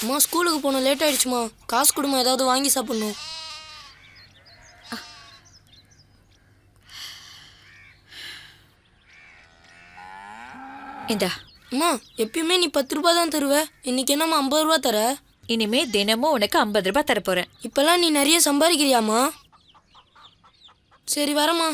அம்மா ஸ்கூலுக்கு போகணும், லேட் ஆயிடுச்சுமா. காசு கொடுமா, ஏதாவது வாங்கி சாப்பிடணும். இந்தா. அம்மா எப்பயுமே நீ 10 ரூபாய் தான் தருவ, இன்னைக்கு என்னம்மா 50 ரூபா தர? இனிமே தினமும் உனக்கு 50 ரூபாய் தரப்போறேன். இப்பெல்லாம் நீ நிறைய சம்பாதிக்கிறியாம்மா? சரி வரமா.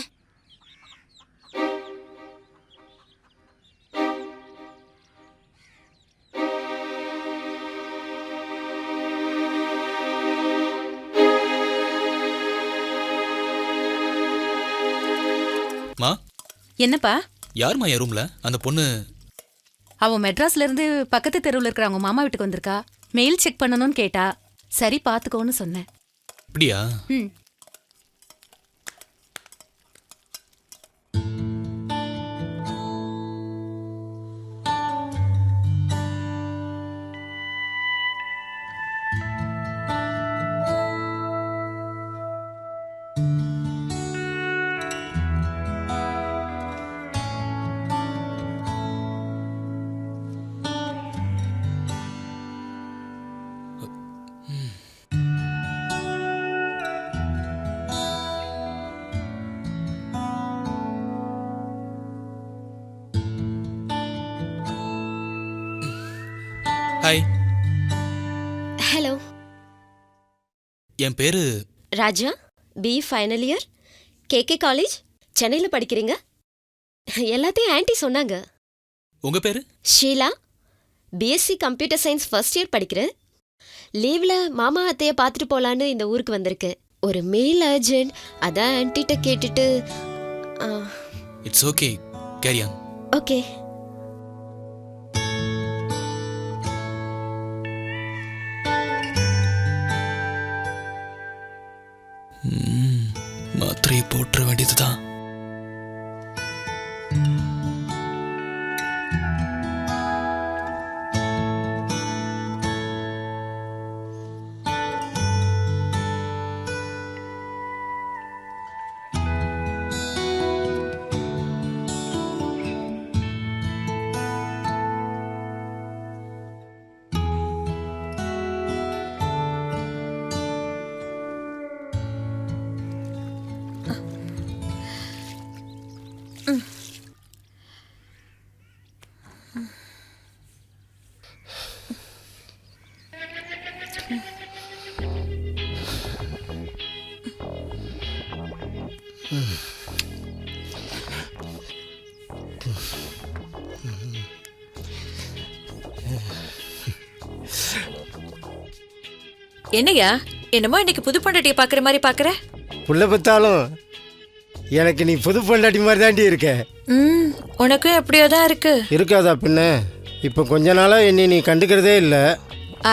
என்னப்பா? யாருமா என் ரூம்ல அந்த பொண்ணு? அவ மெட்ராஸ்ல இருந்து பக்கத்து தெருவில் இருக்கிற அவங்க மாமா வீட்டுக்கு வந்திருக்கா. மெயில் செக் பண்ணணும்னு கேட்டா. சரி பாத்துக்கோன்னு சொன்னேன். அப்படியா? ஹாய். ஹலோ. என் பேரு Raja. B final year, KK college, சென்னையில் படிக்கிறீங்க. எல்லாத்தையும் ஆன்ட்டி சொன்னாங்க. உங்க பேரு? Sheela. BSc computer science first year படிக்கிறேன். லீவில் மாமா அத்தையை பார்த்துட்டு போகலான்னு இந்த ஊருக்கு வந்திருக்கு. ஒரு மெயில் அர்ஜென்ட், அதான் ஆன்ட்டிட்ட கேட்டுட்டு. It's okay, carry on. Okay. மாத்திரையை போட்டுற வேண்டியதுதான். என்னையா என்னமோ இன்னைக்கு புது பொண்டாட்டியை பாக்குற மாதிரி பாக்குற? புள்ள பத்தாலும் எனக்கு நீ புது பொண்டாட்டி மாதிரி தாண்டி இருக்க. உனக்கும் எப்படியோ தான் இருக்கு. இருக்காதா பின்ன? இப்போ கொஞ்ச நாளா என்னை நீ கண்டுக்கிறதே இல்லை.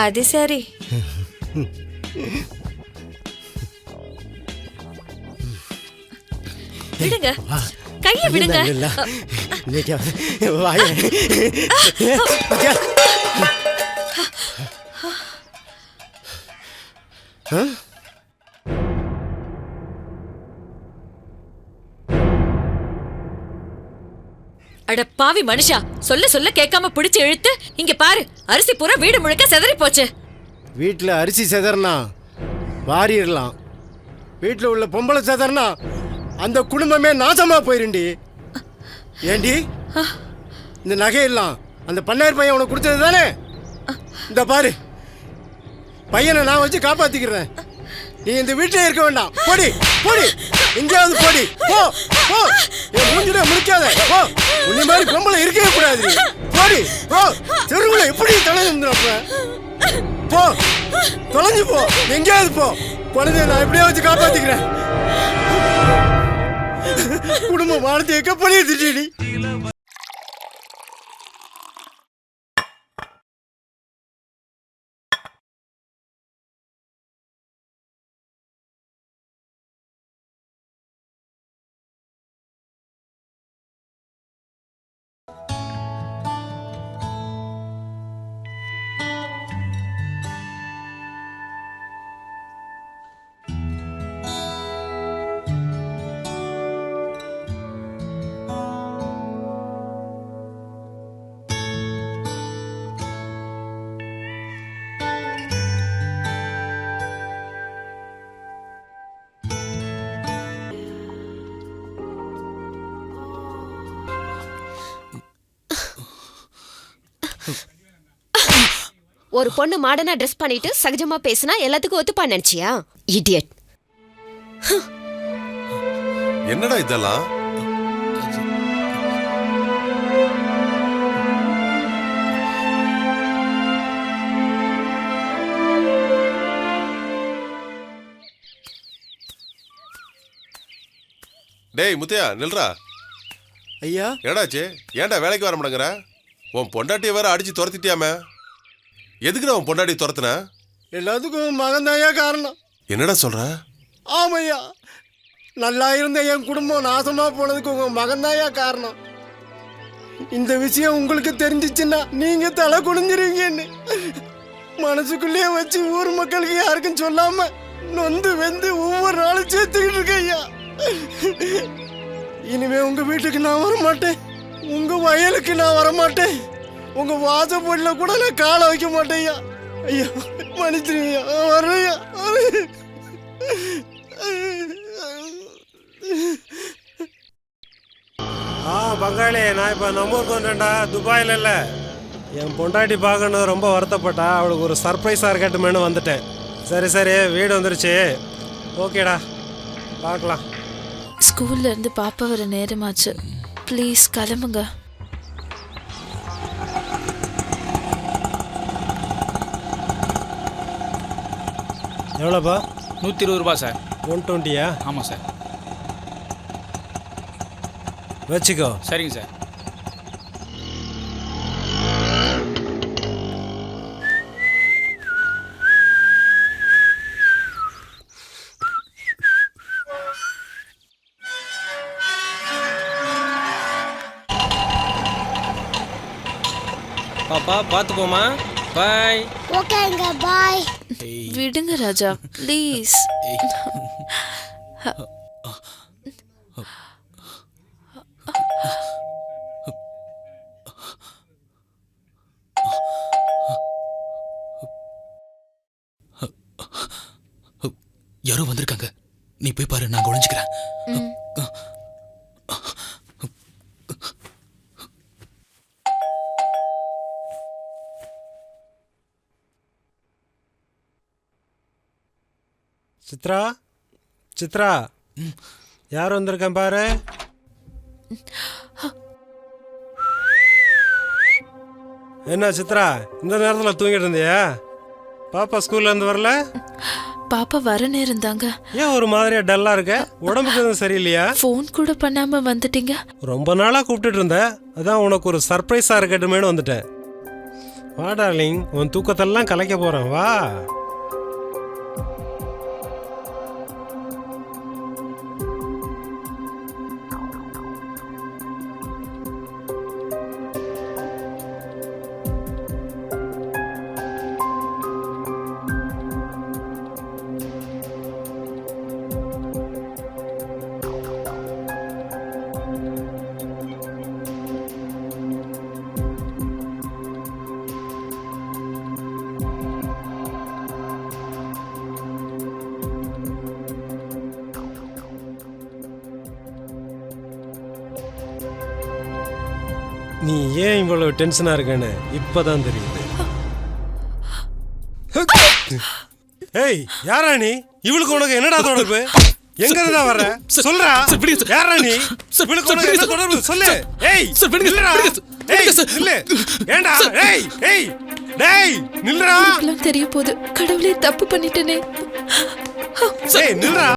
அது சரி. விடுங்க, கையை விடுங்க. அட பாவி மனுஷா, சொல்ல சொல்ல கேட்காம பிடிச்சு இழுத்து இங்க பாரு, அரிசி பூரா வீடு முழுக்க செதறி போச்சு. வீட்டில் அரிசி செதறனா வாரிடலாம், வீட்டில் உள்ள பொம்பளை செதறனா அந்த குடும்பமே நாசமா போயிருண்டி. ஏண்டி இந்த நகையெல்லாம் அந்த பண்ணையார் பையன் உனக்கு கொடுத்தது தானே? இந்த பாரு, பையனை நான் வச்சு காப்பாத்திக்கிறேன். நீ இந்த வீட்டிலே இருக்க வேண்டாம். போடி போடி, எங்கேயாவது போடி. போ போ, என் மூஞ்சில முடிக்காத. போ, உன்னை மாதிரி பொம்பளை இருக்கவே கூடாது. போடி போ, தெருவில் எப்படி தொலைஞ்சிருந்தப்ப. போ, தொலைஞ்சு போ, எங்கேயாவது போ. குழந்தைய நான் எப்படியா வச்சு காப்பாத்திக்கிறேன். குடும்பம் வாழ்த்து எக்க பண்ணிடுச்சு. ஒரு பொண்ணு மாடர்னா ட்ரெஸ் பண்ணிட்டு சகஜமா பேசினா எல்லாத்துக்கும் ஒத்துப்பா நினைச்சியா? இடியட். என்னடா இதெல்லாம்? டேய் முத்தையா நில்றா. ஐயா என்னடாச்சு? ஏன்டா வேலைக்கு வர மாட்டேங்கிற? உன் பொண்டாட்டியை வேற அடிச்சு துரத்திட்டியாமே. எதுக்குடா உன் பொண்டாட்டி துரத்துன? எல்லாத்துக்கும் மகன்தாயா காரணம். என்னடா சொல்ற? ஆமையா, நல்லா இருந்த என் குடும்பம் நாசமா போனதுக்கு உங்க மகன்தாயா காரணம். இந்த விஷயம் உங்களுக்கு தெரிஞ்சிச்சுன்னா நீங்க தலை குனிஞ்சிருவீங்கன்னு மனசுக்குள்ளேயே வச்சு ஊர் மக்களுக்கு யாருக்கும் சொல்லாம நொந்து வெந்து ஒவ்வொரு நாளும் சேர்த்துக்கிட்டு இருக்கேன் ஐயா. இனிமே உங்க வீட்டுக்கு நான் வரமாட்டேன், உங்க வயலுக்கு நான் வரமாட்டேன், உங்க வாசப்படியில கூட நான் காலை வைக்க மாட்டேன் ஐயா. ஐயா மன்னிச்சிருங்க, வரையா. பங்காளி, நான் இப்போ நம்ம ஊருக்கு வந்துட்டேன்டா, துபாயில் இல்லை. என் பொண்டாட்டி பார்க்கணும் ரொம்ப வருத்தப்பட்டா. அவளுக்கு ஒரு சர்ப்ரைஸாக இருக்கட்டுமேனு வந்துட்டேன். சரி சரி, வீடு வந்துருச்சு. ஓகேடா, பார்க்கலாம். ஸ்கூல்ல இருந்து பாப்பா வர நேரமாச்சு. ப்ளீஸ் கிளம்புங்க. எவ்வளோப்பா? 120 ரூபா சார். 120யா? ஆமாம் சார். வச்சுக்கோ. சரிங்க சார். பாப்பா பார்த்து போமா. பாய். ஓகேங்க, பாய். விடுங்க ராஜா, ப்ளீஸ். யாரோ வந்திருக்காங்க, நீ போய் பாரு, நான் ஒளிஞ்சுக்கிறேன். சித்ரா, சித்ரா, யார் வந்திருக்கேன் பாரு. என்ன சித்ரா, இந்த நேரத்தில் தூங்கிட்டு இருந்தியா? பாப்பா ஸ்கூல்ல இருந்து வரல? பாப்பா வர நேரம் தாங்க. ஏன் ஒரு மாதிரியா டல்லா இருக்க? உடம்புக்கு எதுவும் சரியில்லையா? ஃபோன் கூட பண்ணாம வந்துட்டீங்க. ரொம்ப நாளா கூப்பிட்டுட்டு இருந்தேன், அதான் உனக்கு ஒரு சர்ப்ரைஸா இருக்கட்டுமேனு வந்துட்டேன். வா டார்லிங், உன் தூக்கத்தெல்லாம் கலைக்க போறேன், வா. நீ ஏன் இவ்வளவு டென்ஷனா இருக்கன்னு இப்பதான் தெரியுது. ஏய், யாரா நீ? இவளுக்கு உனக்கு என்னடா தொடர்பு? எங்க இருந்தா வர்ற? சொல்றா. யாரா நீ? இவளுக்கு உனக்கு என்ன தொடர்பு? சொல்லு. ஏய், நில்லுடா. ஏய், நில்லு. ஏண்டா? ஏய், ஏய். டேய், நில்லுடா. தெரிய போகுது. கடவுளே, தப்பு பண்ணிட்டேனே. ஏய், நில்லுடா.